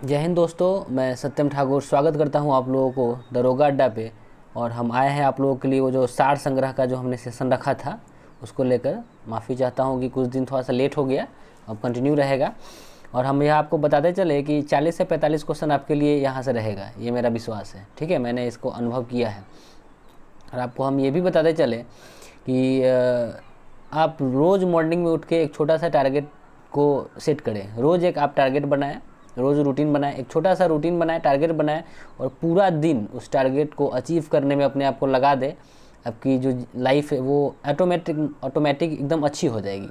जय हिंद दोस्तों, मैं सत्यम ठाकुर स्वागत करता हूं आप लोगों को दरोगा अड्डा पे। और हम आए हैं आप लोगों के लिए वो जो सार संग्रह का जो हमने सेशन रखा था उसको लेकर। माफ़ी चाहता हूं कि कुछ दिन थोड़ा सा लेट हो गया, अब कंटिन्यू रहेगा। और हम यह आपको बताते चले कि 40 से 45 क्वेश्चन आपके लिए यहाँ से रहेगा, ये मेरा विश्वास है। ठीक है, मैंने इसको अनुभव किया है। और आपको हम ये भी बताते चले कि आप रोज़ मॉर्निंग में उठ के एक छोटा सा टारगेट को सेट करें। रोज़ एक आप टारगेट बनाएं, रोज़ रूटीन बनाएं, एक छोटा सा रूटीन बनाएं, टारगेट बनाएं और पूरा दिन उस टारगेट को अचीव करने में अपने आप को लगा दें। आपकी जो लाइफ है वो ऑटोमेटिक एकदम अच्छी हो जाएगी।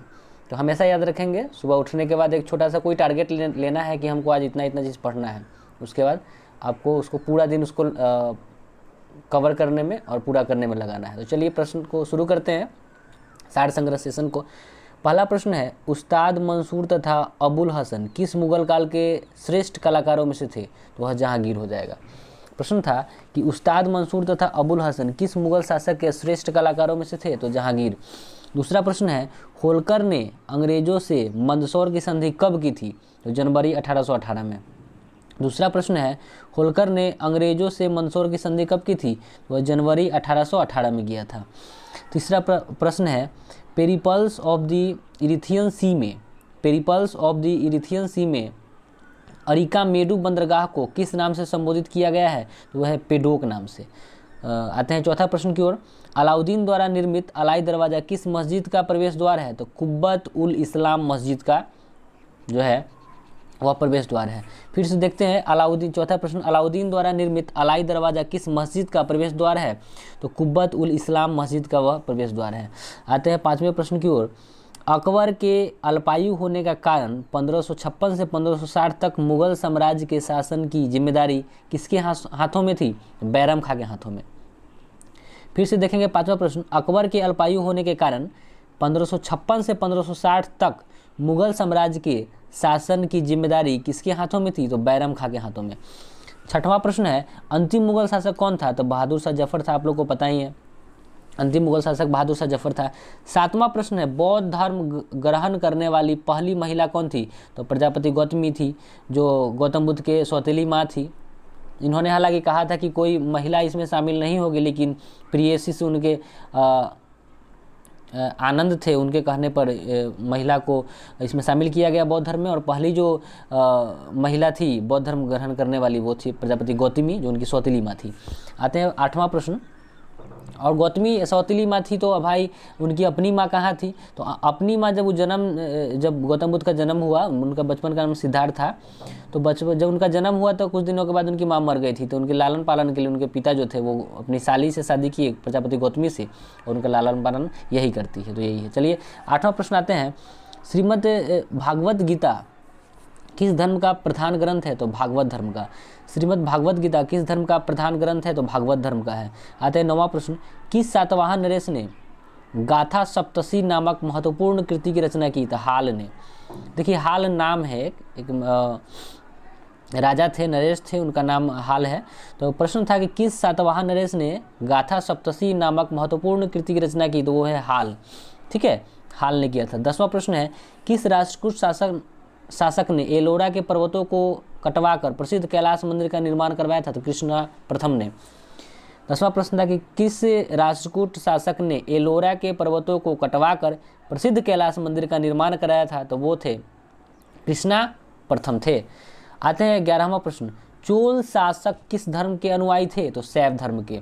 तो हमेशा याद रखेंगे, सुबह उठने के बाद एक छोटा सा कोई टारगेट लेना है कि हमको आज इतना इतना चीज़ पढ़ना है। उसके बाद आपको उसको पूरा दिन उसको कवर करने में और पूरा करने में लगाना है। तो चलिए प्रश्न को शुरू करते हैं, सार संग्रह सेशन को। पहला प्रश्न है, उस्ताद मंसूर तथा अबुल हसन किस मुगल काल के श्रेष्ठ कलाकारों में से थे? तो वह जहांगीर हो जाएगा। प्रश्न था कि उस्ताद मंसूर तथा अबुल हसन किस मुगल शासक के श्रेष्ठ कलाकारों में से थे? तो जहांगीर। दूसरा प्रश्न है, होलकर ने अंग्रेजों से मंदसौर की संधि कब की थी? तो जनवरी 1818 में। दूसरा प्रश्न है, होलकर ने अंग्रेजों से मंदसौर की संधि कब की थी? वह जनवरी 1818 में किया था। तीसरा प्रश्न है, पेरिपल्स ऑफ द इरिथियन सी में अरिका मेडू बंदरगाह को किस नाम से संबोधित किया गया है? तो वह है पेडोक नाम से। आते हैं चौथा प्रश्न की ओर। अलाउद्दीन द्वारा निर्मित अलाई दरवाज़ा किस मस्जिद का प्रवेश द्वार है? तो कुब्बत उल इस्लाम मस्जिद का जो है वह प्रवेश द्वार है। फिर से देखते हैं अलाउद्दीन, चौथा प्रश्न, अलाउद्दीन द्वारा निर्मित अलाई दरवाज़ा किस मस्जिद का प्रवेश द्वार है? तो कुब्बत उल इस्लाम मस्जिद का वह प्रवेश द्वार है। आते हैं पाँचवें प्रश्न की ओर। अकबर के अल्पायु होने का कारण 1556 से 1560 तक मुगल साम्राज्य के शासन की जिम्मेदारी किसके हाथों में थी? बैरम खां के हाथों में। फिर से देखेंगे पाँचवा प्रश्न, अकबर के अल्पायु होने के कारण 1556 से 1560 तक मुगल साम्राज्य के शासन की जिम्मेदारी किसके हाथों में थी? तो बैरम खां के हाथों में। छठवां प्रश्न है, अंतिम मुगल शासक कौन था? तो बहादुर शाह जफर था, आप लोग को पता ही है। अंतिम मुगल शासक बहादुर शाह जफर था। सातवां प्रश्न है, बौद्ध धर्म ग्रहण करने वाली पहली महिला कौन थी? तो प्रजापति गौतमी थी, जो गौतम बुद्ध के सौतेली माँ थी। इन्होंने हालांकि कहा था कि कोई महिला इसमें शामिल नहीं होगी, लेकिन प्रियसी से उनके आनंद थे, उनके कहने पर महिला को इसमें शामिल किया गया बौद्ध धर्म में। और पहली जो महिला थी बौद्ध धर्म ग्रहण करने वाली वो थी प्रजापति गौतमी, जो उनकी सौतेली माँ थी। आते हैं आठवां प्रश्न। और गौतमी सौतेली माँ थी तो भाई उनकी अपनी माँ कहाँ थी? तो अपनी माँ जब गौतम बुद्ध का जन्म हुआ, उनका बचपन का नाम सिद्धार्थ था, तो बचपन जब उनका जन्म हुआ तो कुछ दिनों के बाद उनकी माँ मर गई थी। तो उनके लालन पालन के लिए उनके पिता जो थे वो अपनी साली से शादी किए प्रजापति गौतमी से, और उनका लालन पालन यही करती है। तो यही है। चलिए आठवां प्रश्न आते हैं, श्रीमद् भागवत गीता किस धर्म का प्रधान ग्रंथ है? तो भागवत धर्म का। श्रीमद् भागवत गीता किस धर्म का प्रधान ग्रंथ है? तो भागवत धर्म का है। आते हैं नौवां प्रश्न, किस सातवाहन नरेश ने गाथा सप्तशी नामक महत्वपूर्ण कृति की रचना की? तो हाल ने। देखिए हाल नाम है, एक राजा थे, नरेश थे, उनका नाम हाल है। तो प्रश्न था कि किस सातवाहन नरेश ने गाथा सप्तशी नामक महत्वपूर्ण कृति की रचना की? तो वो है हाल। ठीक है, हाल ने किया था। 10वां प्रश्न है, किस राष्ट्रकूट शासक ने एलोरा के पर्वतों को कटवाकर प्रसिद्ध कैलाश मंदिर का निर्माण करवाया था? तो कृष्णा प्रथम ने। 10वां प्रश्न था कि किस राष्ट्रकूट शासक ने एलोरा के पर्वतों को कटवाकर प्रसिद्ध कैलाश मंदिर का निर्माण कराया था? तो वो थे कृष्णा प्रथम थे। आते हैं 11वां प्रश्न, चोल शासक किस धर्म के अनुयायी थे? तो शैव धर्म के।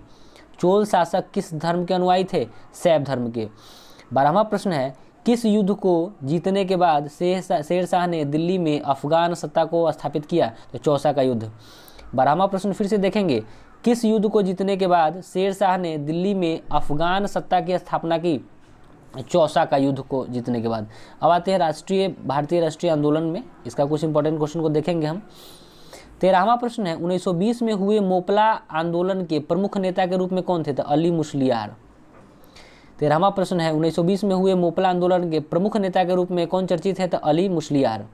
चोल शासक किस धर्म के अनुयायी थे? शैव धर्म के। 12वां प्रश्न है, किस युद्ध को जीतने के बाद शेर शाह ने दिल्ली में अफगान सत्ता को स्थापित किया? तो चौसा का युद्ध। 12वां प्रश्न फिर से देखेंगे, किस युद्ध को जीतने के बाद शेर शाह ने दिल्ली में अफगान सत्ता की स्थापना की? चौसा का युद्ध को जीतने के बाद। अब आते हैं भारतीय राष्ट्रीय आंदोलन में, इसका कुछ इंपॉर्टेंट क्वेश्चन को देखेंगे हम। 13वां प्रश्न है, 1920 में हुए मोपला आंदोलन के प्रमुख नेता के रूप में कौन थे? तो अली मुस्लियार। 13वां प्रश्न है, 1920 में हुए मोपला आंदोलन के प्रमुख नेता के रूप में कौन चर्चित है? तो अली मुस्लियार।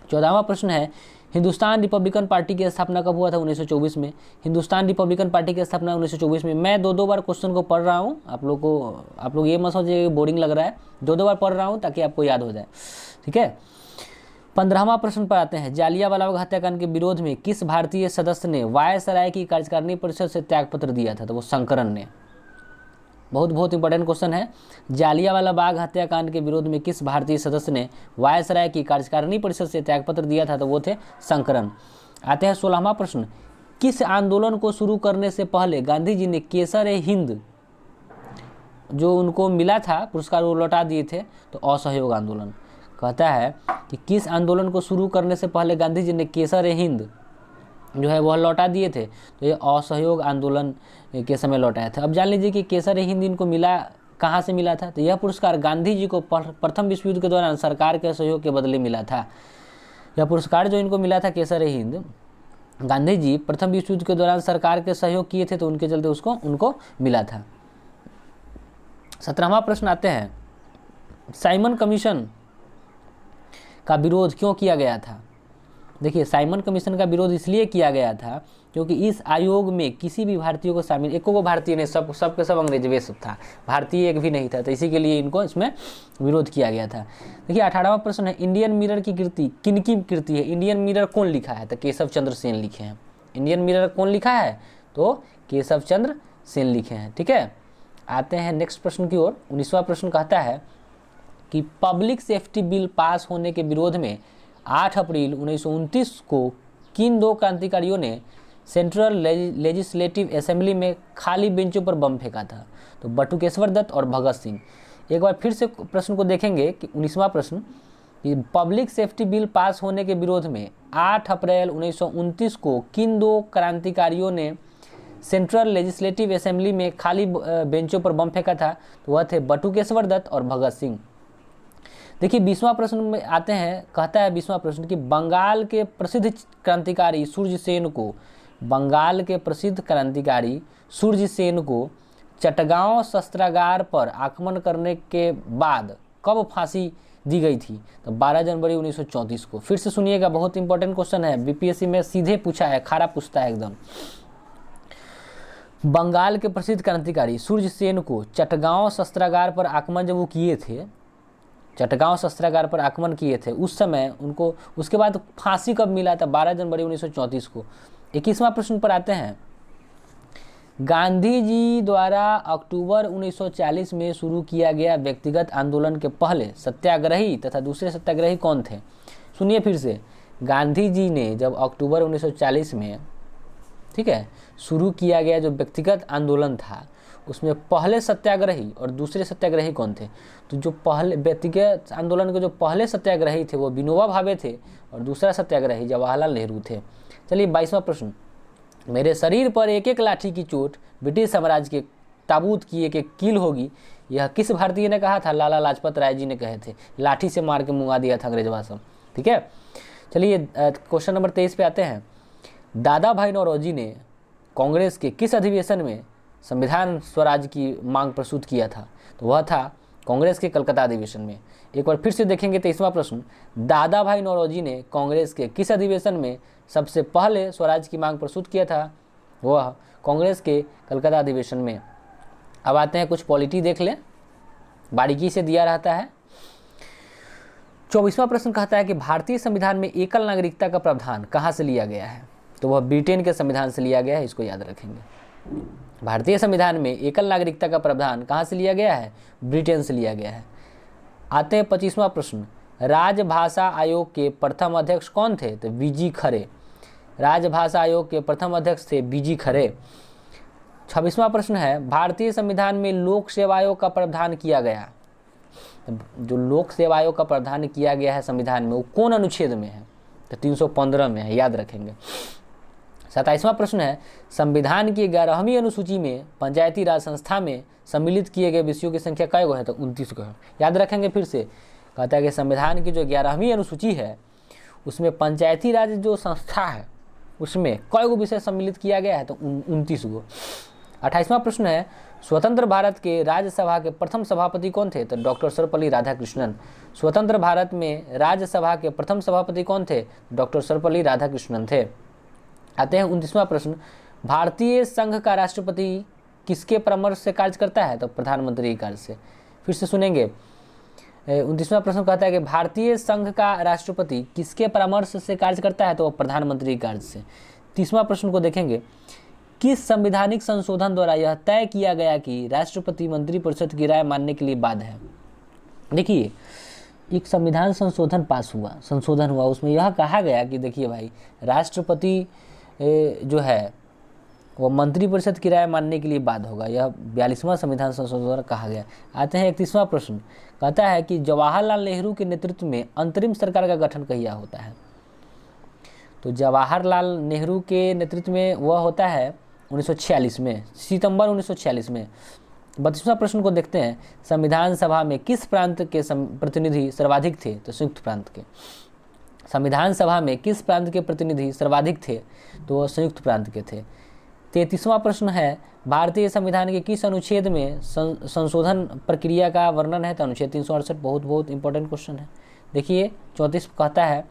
14वां प्रश्न है, हिंदुस्तान रिपब्लिकन पार्टी की स्थापना कब हुआ था? 1924 में। हिंदुस्तान रिपब्लिकन पार्टी की स्थापना 1924 में। मैं दो बार क्वेश्चन को पढ़ रहा हूँ, आप लोग ये मत सोचिए बोरिंग लग रहा है, दो बार पढ़ रहा हूँ ताकि आपको याद हो जाए। ठीक है, 15वां प्रश्न पर आते हैं। जालियांवाला बाग हत्याकांड के विरोध में किस भारतीय सदस्य ने वायसराय की कार्यकारिणी परिषद से त्यागपत्र दिया था? तो वो शंकरन ने। बहुत इंपॉर्टेंट क्वेश्चन है। जालियांवाला बाग हत्याकांड के विरोध में किस भारतीय सदस्य ने वायसराय की कार्यकारिणी परिषद से त्यागपत्र दिया था? तो वो थे शंकरन। आते हैं 16वां प्रश्न। किस आंदोलन को शुरू करने से पहले गांधी जी ने केसर-ए-हिंद जो उनको मिला था पुरस्कार वो लौटा दिए थे? तो असहयोग आंदोलन। कहता है कि किस आंदोलन को शुरू करने से पहले गांधी जी ने केसर-ए-हिंद जो है वह लौटा दिए थे? तो ये असहयोग आंदोलन के समय लौटाया था। अब जान लीजिए कि केसर-ए-हिंद इनको मिला कहाँ से मिला था? तो यह पुरस्कार गांधी जी को प्रथम विश्व युद्ध के दौरान सरकार के सहयोग के बदले मिला था। यह पुरस्कार जो इनको मिला था केसर-ए-हिंद, गांधी जी प्रथम विश्व युद्ध के दौरान सरकार के सहयोग किए थे तो उनके चलते उनको मिला था। 17वां प्रश्न आते हैं। साइमन कमीशन का विरोध क्यों किया गया था? देखिए, साइमन कमीशन का विरोध इसलिए किया गया था क्योंकि इस आयोग में किसी भी भारतीय को शामिल, एको को भारतीय नहीं, सब के सब अंग्रेज वे सब था, भारतीय एक भी नहीं था, तो इसी के लिए इनको इसमें विरोध किया गया था। देखिए 18वां प्रश्न है। इंडियन मिरर की कृति किनकी कृति है? इंडियन मिरर कौन लिखा है? तो केशव चंद्र सेन लिखे हैं। इंडियन मिरर कौन लिखा है? तो केशव चंद्र सेन लिखे हैं। ठीक है, आते हैं नेक्स्ट प्रश्न की ओर। 19वां प्रश्न कहता है कि पब्लिक सेफ्टी बिल पास होने के विरोध में 8 अप्रैल 1929 को किन दो क्रांतिकारियों ने सेंट्रल लेजिस्लेटिव असेंबली में खाली बेंचों पर बम फेंका था? तो बटुकेश्वर दत्त और भगत सिंह। एक बार फिर से प्रश्न को देखेंगे कि 19वां प्रश्न कि पब्लिक सेफ्टी बिल पास होने के विरोध में 8 अप्रैल 1929 को किन दो क्रांतिकारियों ने सेंट्रल लेजिस्लेटिव असेंबली में खाली बेंचों पर बम फेंका था? तो वह थे बटुकेश्वर दत्त और भगत सिंह। देखिए 20वां प्रश्न में आते हैं। कहता है 20वां प्रश्न कि बंगाल के प्रसिद्ध क्रांतिकारी सूर्य सेन को चटगांव शस्त्रागार पर आक्रमण करने के बाद कब फांसी दी गई थी? तो 12 जनवरी 1934 को। फिर से सुनिएगा, बहुत इंपॉर्टेंट क्वेश्चन है, बीपीएससी में सीधे पूछा है, खारा पूछता है एकदम। बंगाल के प्रसिद्ध क्रांतिकारी सूर्य सेन को चटगांव शस्त्रागार पर आक्रमण जब वो किए थे, चटगांव शस्त्रागार पर आक्रमण किए थे, उस समय उनको उसके बाद फांसी कब मिला था? 12 जनवरी 1934 को। 21वां प्रश्न पर आते हैं। गांधी जी द्वारा अक्टूबर 1940 में शुरू किया गया व्यक्तिगत आंदोलन के पहले सत्याग्रही तथा दूसरे सत्याग्रही कौन थे? सुनिए फिर से, गांधी जी ने जब अक्टूबर 1940 में, ठीक है, शुरू किया गया जो व्यक्तिगत आंदोलन था उसमें पहले सत्याग्रही और दूसरे सत्याग्रही कौन थे? तो जो पहले व्यक्तिगत आंदोलन के जो पहले सत्याग्रही थे वो विनोबा भावे थे और दूसरा सत्याग्रही जवाहरलाल नेहरू थे। चलिए 22वां प्रश्न। मेरे शरीर पर एक एक लाठी की चोट ब्रिटिश साम्राज्य के ताबूत की एक एक कील होगी, यह किस भारतीय ने कहा था? लाला लाजपत राय जी ने कहे थे। लाठी से मार के मुंगा दिया था अंग्रेजवा सब। ठीक है, चलिए क्वेश्चन नंबर 23 पे आते हैं। दादा भाई नौरोजी ने कांग्रेस के किस अधिवेशन में संविधान स्वराज की मांग प्रस्तुत किया था? तो वह था कांग्रेस के कलकत्ता अधिवेशन में। एक बार फिर से देखेंगे 23वां प्रश्न। दादा भाई नौरोजी ने कांग्रेस के किस अधिवेशन में सबसे पहले स्वराज की मांग प्रस्तुत किया था? वह कांग्रेस के कलकत्ता अधिवेशन में। अब आते हैं, कुछ पॉलिटी देख लें, बारीकी से दिया रहता है। 24वां प्रश्न कहता है कि भारतीय संविधान में एकल नागरिकता का प्रावधान कहाँ से लिया गया है? तो वह ब्रिटेन के संविधान से लिया गया है, इसको याद रखेंगे। भारतीय संविधान में एकल नागरिकता का प्रावधान कहाँ से लिया गया है? ब्रिटेन से लिया गया है। आते हैं 25वां प्रश्न। राजभाषा आयोग के प्रथम अध्यक्ष कौन थे? तो बीजी खरे। राजभाषा आयोग के प्रथम अध्यक्ष थे बीजी खरे। 26वां प्रश्न है, भारतीय संविधान में लोक सेवा आयोग का प्रावधान किया गया, जो लोक सेवा आयोग का प्रावधान किया गया है संविधान में, वो कौन अनुच्छेद में है? तो 315 में है, याद रखेंगे। 27वां प्रश्न है, संविधान की 11वीं अनुसूची में पंचायती राज संस्था में सम्मिलित किए गए विषयों की संख्या कै गो है? तो 29 गो है, याद रखेंगे। फिर से कहता है कि संविधान की जो 11वीं अनुसूची है उसमें पंचायती राज जो संस्था है उसमें कै गो विषय सम्मिलित किया गया है? तो 29 गो। 28वां प्रश्न है, स्वतंत्र भारत के राज्यसभा के प्रथम सभापति कौन थे? तो डॉक्टर सर्वपल्ली राधाकृष्णन। स्वतंत्र भारत में राज्यसभा के प्रथम सभापति कौन थे? डॉक्टर सर्वपल्ली राधाकृष्णन थे। आते हैं 29वां प्रश्न, भारतीय संघ का राष्ट्रपति किसके परामर्श से कार्य करता है? तो प्रधानमंत्री के कार्य से। फिर से सुनेंगे, 29वां प्रश्न कहता है कि भारतीय संघ का राष्ट्रपति किसके परामर्श से कार्य करता है, तो प्रधानमंत्री के कार्य से। 30वां प्रश्न को देखेंगे, किस संवैधानिक संशोधन द्वारा यह तय किया गया कि राष्ट्रपति मंत्रिपरिषद की राय मानने के लिए बाध्य है। देखिए, एक संविधान संशोधन हुआ, उसमें यह कहा गया कि देखिए भाई, राष्ट्रपति जो है वो मंत्रिपरिषद की राय मानने के लिए बाध्य होगा। यह 42वां संविधान संशोधन द्वारा कहा गया। आते हैं 31वां प्रश्न, कहता है कि जवाहरलाल नेहरू के नेतृत्व में अंतरिम सरकार का गठन कहिया होता है। तो जवाहरलाल नेहरू के नेतृत्व में वह होता है 1946 में, सितंबर 1946 में। 32वां प्रश्न को देखते हैं, संविधान सभा में किस प्रांत के प्रतिनिधि सर्वाधिक थे, तो संयुक्त प्रांत के। संविधान सभा में किस प्रांत के प्रतिनिधि सर्वाधिक थे, तो वह संयुक्त प्रांत के थे। 33वां प्रश्न है, भारतीय संविधान के किस अनुच्छेद में संशोधन प्रक्रिया का वर्णन है, तो अनुच्छेद 368। बहुत इंपॉर्टेंट क्वेश्चन है। देखिए 34 कहता है,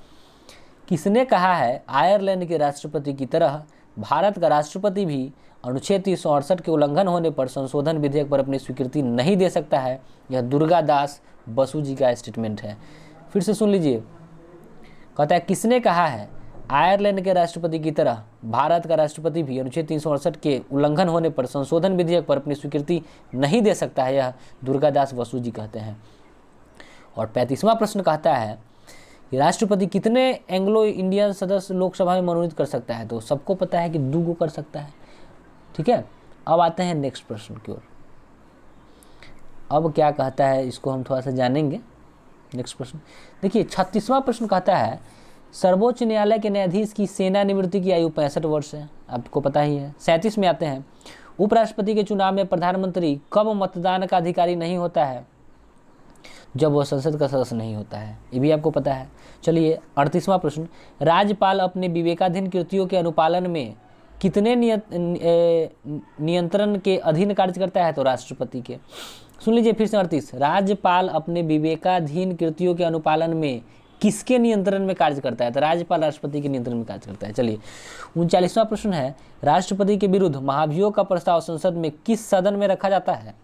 किसने कहा है आयरलैंड के राष्ट्रपति की तरह भारत का राष्ट्रपति भी अनुच्छेद 368 के उल्लंघन होने पर संशोधन विधेयक पर अपनी स्वीकृति नहीं दे सकता है। यह दुर्गा दास बसु जी का स्टेटमेंट है। फिर से सुन लीजिए, कहता है किसने कहा है आयरलैंड के राष्ट्रपति की तरह भारत का राष्ट्रपति भी अनुच्छेद 368 के उल्लंघन होने पर संशोधन विधेयक पर अपनी स्वीकृति नहीं दे सकता है। यह दुर्गा दास बसु जी कहते हैं। और 35वां प्रश्न कहता है कि राष्ट्रपति कितने एंग्लो इंडियन सदस्य लोकसभा में मनोनीत कर सकता है, तो सबको पता है कि 2 को कर सकता है। ठीक है, अब आते हैं नेक्स्ट प्रश्न की ओर। अब क्या कहता है इसको हम थोड़ा सा जानेंगे। नेक्स्ट प्रश्न देखिए, 36वां प्रश्न कहता है, सर्वोच्च न्यायालय के न्यायाधीश की सेवानिवृत्ति की आयु 65 वर्ष है, आपको पता ही है। 37 में आते हैं, उपराष्ट्रपति के चुनाव में प्रधानमंत्री कब मतदान का अधिकारी नहीं होता है, जब वह संसद का सदस्य नहीं होता है, ये भी आपको पता है। चलिए 38वां प्रश्न, राज्यपाल अपने विवेकाधीन कृतियों के अनुपालन में कितने नियंत्रण के अधीन कार्य करता है, तो राष्ट्रपति के। सुन लीजिए फिर से 38, राज्यपाल अपने विवेकाधीन कृतियों के अनुपालन में किसके नियंत्रण में कार्य करता है, तो राज्यपाल राष्ट्रपति के नियंत्रण में कार्य करता है। चलिए 39वां प्रश्न है, राष्ट्रपति के विरुद्ध महाभियोग का प्रस्ताव संसद में किस सदन में रखा जाता है,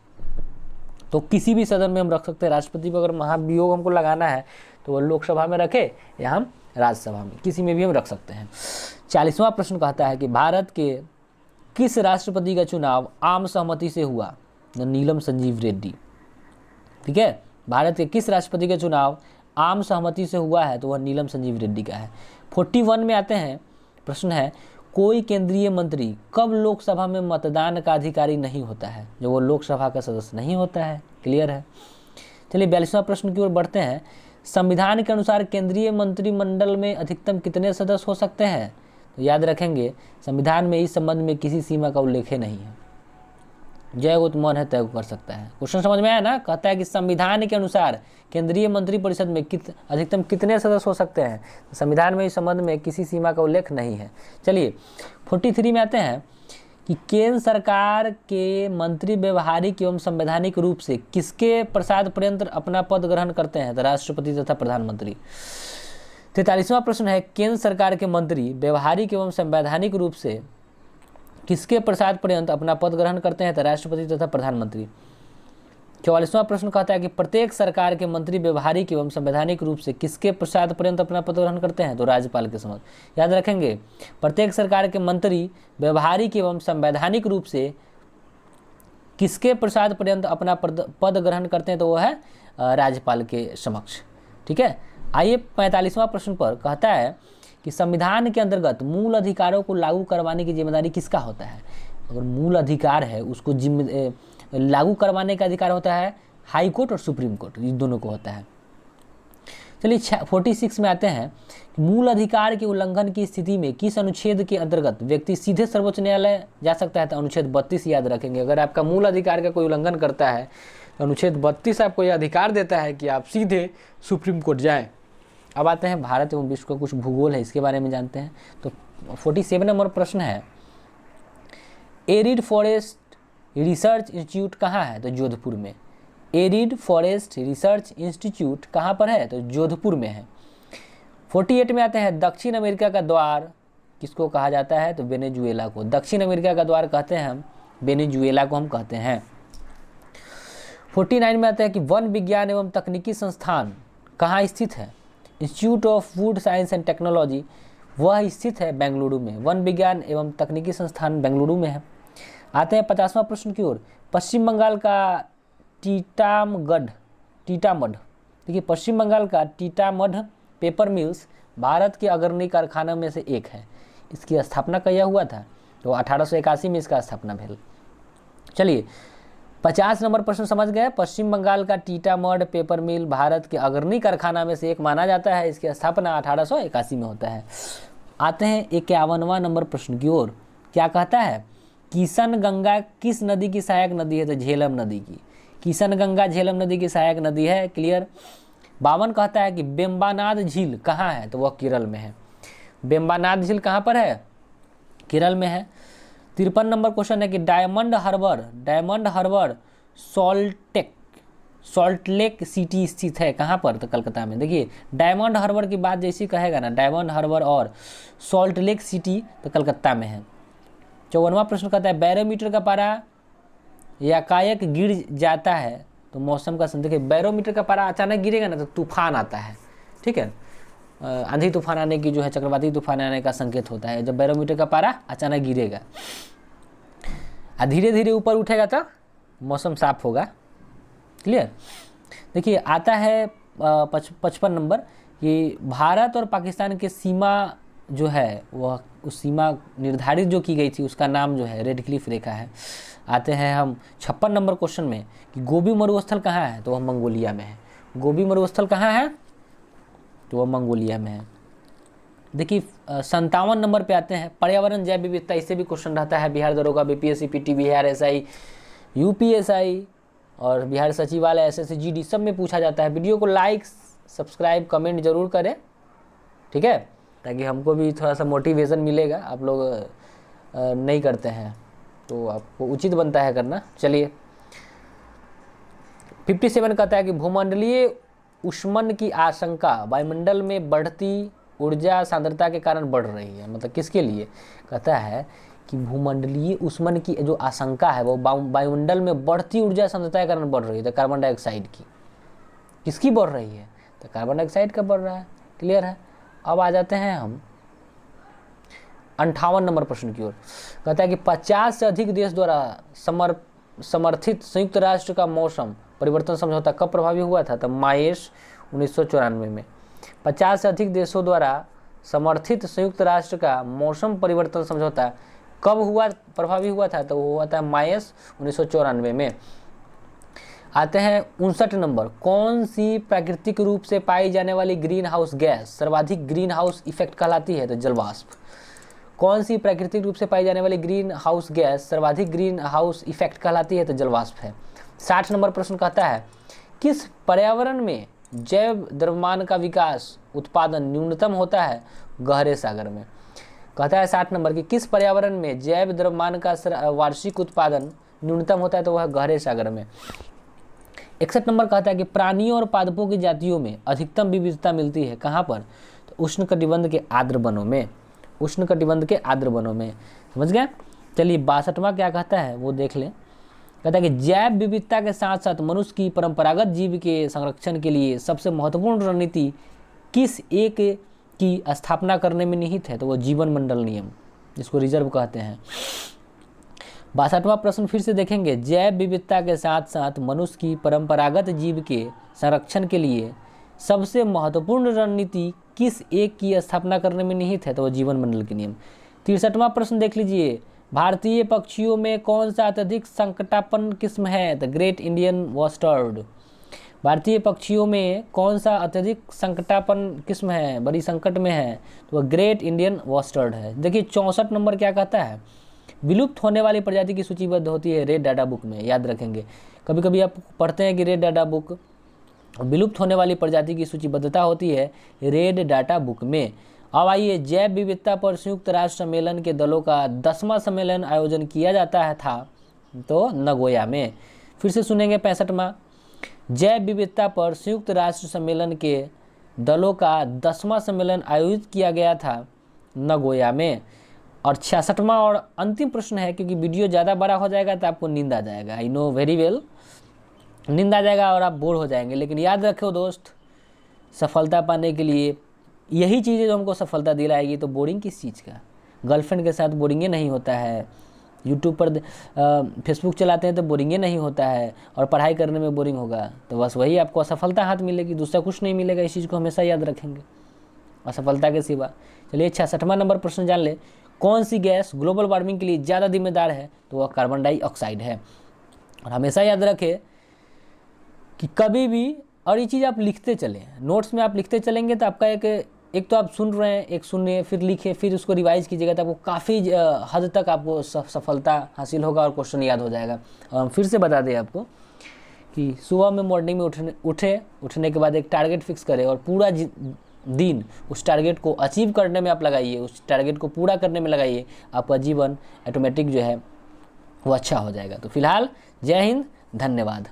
तो किसी भी सदन में हम रख सकते हैं। राष्ट्रपति पर अगर महाभियोग हमको लगाना है तो वो लोकसभा में रखे या हम राज्यसभा में, किसी में भी हम रख सकते हैं। 40वां प्रश्न कहता है कि भारत के किस राष्ट्रपति का चुनाव आम सहमति से हुआ, नीलम संजीव रेड्डी। ठीक है, भारत के किस राष्ट्रपति का चुनाव आम सहमति से हुआ है, तो वह नीलम संजीव रेड्डी का है। 41 में आते हैं, प्रश्न है, कोई केंद्रीय मंत्री कब लोकसभा में मतदान का अधिकारी नहीं होता है, जो वो लोकसभा का सदस्य नहीं होता है। क्लियर है। चलिए 42वां प्रश्न की ओर बढ़ते हैं, संविधान के अनुसार केंद्रीय मंत्रिमंडल में अधिकतम कितने सदस्य हो सकते हैं, तो याद रखेंगे संविधान में इस संबंध में किसी सीमा का उल्लेख नहीं है, जय को मन है तय कर सकता है। क्वेश्चन समझ में आया ना। कहता है कि संविधान के अनुसार केंद्रीय मंत्रिपरिषद में अधिकतम कितने सदस्य हो सकते हैं, तो संविधान में इस संबंध में किसी सीमा का उल्लेख नहीं है। चलिए 43 में आते हैं कि केंद्र सरकार के मंत्री व्यवहारिक एवं संवैधानिक रूप से किसके प्रसाद पर्यंत अपना पद ग्रहण करते हैं, तो राष्ट्रपति तथा प्रधानमंत्री। 43वां प्रश्न है, केंद्र सरकार के मंत्री व्यवहारिक एवं संवैधानिक रूप से किसके प्रसाद पर्यंत अपना पद ग्रहण करते हैं, तो राष्ट्रपति तथा प्रधानमंत्री। 44वां प्रश्न कहता है कि प्रत्येक सरकार के मंत्री व्यवहारिक एवं संवैधानिक रूप से किसके प्रसाद पर्यंत अपना पद ग्रहण करते हैं, तो राज्यपाल के समक्ष। याद रखेंगे, प्रत्येक सरकार के मंत्री व्यवहारिक एवं संवैधानिक रूप से किसके प्रसाद पर्यंत अपना पद ग्रहण करते हैं, तो वह है राज्यपाल के समक्ष। ठीक है, आइए 45वां प्रश्न पर कहता है कि संविधान के अंतर्गत मूल अधिकारों को लागू करवाने की जिम्मेदारी किसका होता है। अगर मूल अधिकार है उसको लागू करवाने का अधिकार होता है हाई कोर्ट और सुप्रीम कोर्ट, ये दोनों को होता है। चलिए 46 में आते हैं, मूल अधिकार के उल्लंघन की स्थिति में किस अनुच्छेद के अंतर्गत व्यक्ति सीधे सर्वोच्च न्यायालय जा सकता है, तो अनुच्छेद 32 याद रखेंगे। अगर आपका मूल अधिकार का कोई उल्लंघन करता है तो अनुच्छेद 32 आपको यह अधिकार देता है कि आप सीधे सुप्रीम कोर्ट जाएं। अब आते हैं भारत एवं विश्व का कुछ भूगोल है, इसके बारे में जानते हैं। तो 47 नंबर प्रश्न है, एरिड फॉरेस्ट रिसर्च इंस्टीट्यूट कहाँ है, तो जोधपुर में। एरिड फॉरेस्ट रिसर्च इंस्टीट्यूट कहाँ पर है, तो जोधपुर में है। 48 में आते हैं, दक्षिण अमेरिका का द्वार किसको कहा जाता है, तो वेनेजुएला को। दक्षिण अमेरिका का द्वार कहते हैं हम, वेनेजुएला को हम कहते हैं। 49 में आता है कि वन विज्ञान एवं तकनीकी संस्थान कहाँ स्थित है? Institute of food science and technology, वह स्थित है बेंगलुरु में। वन विज्ञान एवं तकनीकी संस्थान बेंगलुरु में है। आते हैं 50वां प्रश्न की ओर। पश्चिम बंगाल का टीटामढ़, देखिए पश्चिम बंगाल का टीटामढ़ पेपर मिल्स भारत के अग्रणी कारखानों में से एक है। इसकी स्थापना कया हुआ था? तो 1881 में इसका स्थापना भेल। चलिए 50 नंबर प्रश्न समझ गए। पश्चिम बंगाल का टीटामढ़ पेपर मिल भारत के अग्रणी कारखाना में से एक माना जाता है। इसकी स्थापना 1881 में होता है। आते हैं 51वां नंबर प्रश्न की ओर। क्या कहता है? किशन गंगा किस नदी की सहायक नदी है? तो झेलम नदी की। किशन गंगा झेलम नदी की सहायक नदी है। क्लियर। 52 कहता है कि बेम्बानाद झील कहाँ है? तो वह केरल में है। बेम्बानाद झील कहाँ पर है? केरल में है। 53 नंबर क्वेश्चन है कि Diamond Harbour Salt Lake City स्थित है कहाँ पर? तो कलकत्ता में। देखिए डायमंड हार्बर की बात जैसी कहेगा ना, डायमंड हार्बर और सॉल्ट लेक सिटी, तो कलकत्ता में है। 54वां प्रश्न कहता है बैरोमीटर का पारा एकाएक गिर जाता है तो मौसम का संकेत। देखिए बैरोमीटर का पारा अचानक गिरेगा ना तो तूफान आता है, ठीक है। आंधी तूफान आने की जो है, चक्रवाती तूफान आने का संकेत होता है जब बैरोमीटर का पारा अचानक गिरेगा। धीरे धीरे ऊपर उठेगा तो मौसम साफ होगा। क्लियर। देखिए आता है 55 नंबर कि भारत और पाकिस्तान की सीमा जो है वह उस सीमा निर्धारित जो की गई थी उसका नाम जो है रेड क्लिफ रेखा है। आते हैं हम 56 नंबर क्वेश्चन में कि गोबी मरुस्थल कहाँ है? तो वह मंगोलिया में है। गोबी मरुस्थल कहाँ है? तो वह मंगोलिया में है। देखिए 57 नंबर पे आते हैं पर्यावरण जैव विविधता। इससे भी क्वेश्चन रहता है बिहार दरोगा, BPSC, PT, Bihar SI, UPSI और बिहार सचिवालय, एसएससी, जीडी सब में पूछा जाता है। वीडियो को लाइक, सब्सक्राइब, कमेंट जरूर करें, ठीक है, ताकि हमको भी थोड़ा सा मोटिवेशन मिलेगा। आप लोग नहीं करते हैं तो आपको उचित बनता है करना। चलिए 57 कहता है कि भूमंडलीय ऊष्मन की आशंका वायुमंडल में बढ़ती ऊर्जा सांद्रता के कारण बढ़ रही है। मतलब किसके लिए? कहता है कि भूमंडलीय ऊष्मन की जो आशंका है वो वायुमंडल में बढ़ती ऊर्जा सांद्रता के कारण बढ़ रही है। तो कार्बन डाइऑक्साइड की। किसकी बढ़ रही है? तो कार्बन डाइऑक्साइड का बढ़ रहा है। क्लियर है। अब आ जाते हैं हम 58 नंबर प्रश्न की ओर। कहता है कि 50 से अधिक देश द्वारा समर्थित संयुक्त राष्ट्र का मौसम परिवर्तन समझौता कब प्रभावी हुआ था? तो मार्च 1994 में। 50 से अधिक देशों द्वारा समर्थित संयुक्त राष्ट्र का मौसम परिवर्तन समझौता कब हुआ, प्रभावी हुआ था? तो वो हुआ था मार्च 1994 में। आते हैं 59 नंबर। कौन सी प्राकृतिक रूप से पाई जाने वाली ग्रीन हाउस गैस सर्वाधिक ग्रीन हाउस इफेक्ट कहलाती है? तो जलवाष्प। कौन सी प्राकृतिक रूप से पाई जाने वाली ग्रीन हाउस गैस सर्वाधिक ग्रीन हाउस इफेक्ट कहलाती है? तो जलवाष्प है। 60 नंबर प्रश्न कहता है किस पर्यावरण में जैव द्रव्यमान का विकास उत्पादन न्यूनतम होता है? गहरे सागर में। कहता है 60 नंबर की किस पर्यावरण में जैव द्रव्यमान का वार्षिक उत्पादन न्यूनतम होता है? तो वह गहरे सागर में। 61 नंबर कहता है कि प्राणियों और पादपों की जातियों में अधिकतम विविधता मिलती है कहाँ पर? तो उष्णकटिबंध के आर्द्र वनों में। उष्णकटिबंध के आर्द्र वनों में। समझ गए। चलिए 62वां क्या कहता है वो देख लें। कहता है कि जैव विविधता के साथ साथ मनुष्य की परंपरागत जीव के संरक्षण के लिए सबसे महत्वपूर्ण रणनीति किस एक की स्थापना करने में निहित है? तो वो जीवन मंडल नियम, जिसको रिजर्व कहते हैं। 62वां प्रश्न फिर से देखेंगे। जैव विविधता के साथ साथ मनुष्य की परंपरागत जीव के संरक्षण के लिए सबसे महत्वपूर्ण रणनीति किस एक की स्थापना करने में निहित है? तो वो जीवन मंडल के नियम। 63वां प्रश्न देख लीजिए। भारतीय पक्षियों में कौन सा अत्यधिक संकटापन्न किस्म है? The great Indian bustard. भारतीय पक्षियों में कौन सा अत्यधिक संकटापन्न किस्म है, बड़ी संकट में है? तो वह ग्रेट इंडियन वॉस्टर्ड है। देखिए 64 नंबर क्या कहता है? विलुप्त होने वाली प्रजाति की सूचीबद्ध होती है रेड डाटा बुक में। याद रखेंगे, कभी कभी आप पढ़ते हैं कि रेड डाटा बुक, विलुप्त होने वाली प्रजाति की सूचीबद्धता होती है रेड डाटा बुक में। अब आइए जैव विविधता पर संयुक्त राष्ट्र सम्मेलन के दलों का 10वां सम्मेलन आयोजन किया जाता है था तो नगोया में। फिर से सुनेंगे 65वां। जैव विविधता पर संयुक्त राष्ट्र सम्मेलन के दलों का 10वां सम्मेलन आयोजित किया गया था नगोया में। और 66वां और अंतिम प्रश्न है, क्योंकि वीडियो ज़्यादा बड़ा हो जाएगा तो आपको नींद आ जाएगा, आई नो वेरी वेल, नींद आ जाएगा और आप बोर हो जाएंगे। लेकिन याद रखो दोस्त, सफलता पाने के लिए यही चीज़ें जो हमको सफलता दिलाएगी, तो बोरिंग किस चीज़ का। गर्लफ्रेंड के साथ बोरिंगे नहीं होता है, यूट्यूब पर फेसबुक चलाते हैं तो बोरिंगे नहीं होता है, और पढ़ाई करने में बोरिंग होगा तो बस वही आपको असफलता हाथ मिलेगी, दूसरा कुछ नहीं मिलेगा। इस चीज़ को हमेशा याद रखेंगे, असफलता के सिवा। चलिए 66वां नंबर प्रश्न जान ले, कौन सी गैस ग्लोबल वार्मिंग के लिए ज़्यादा जिम्मेदार है, तो वह कार्बन डाइऑक्साइड है। और हमेशा याद रखें कि कभी भी, और ये चीज़ आप लिखते चलें, नोट्स में आप लिखते चलेंगे तो आपका एक तो आप सुन रहे हैं, एक सुनिए, फिर लिखिए, फिर उसको रिवाइज कीजिएगा, तो आपको काफ़ी हद तक आपको सफलता हासिल होगा और क्वेश्चन याद हो जाएगा। और हम फिर से बता दें आपको कि सुबह में मॉर्निंग में उठने के बाद एक टारगेट फिक्स करें और पूरा दिन उस टारगेट को अचीव करने में आप लगाइए, उस टारगेट को पूरा करने में लगाइए, आपका जीवन ऑटोमेटिक जो है वो अच्छा हो जाएगा। तो फिलहाल जय हिंद, धन्यवाद।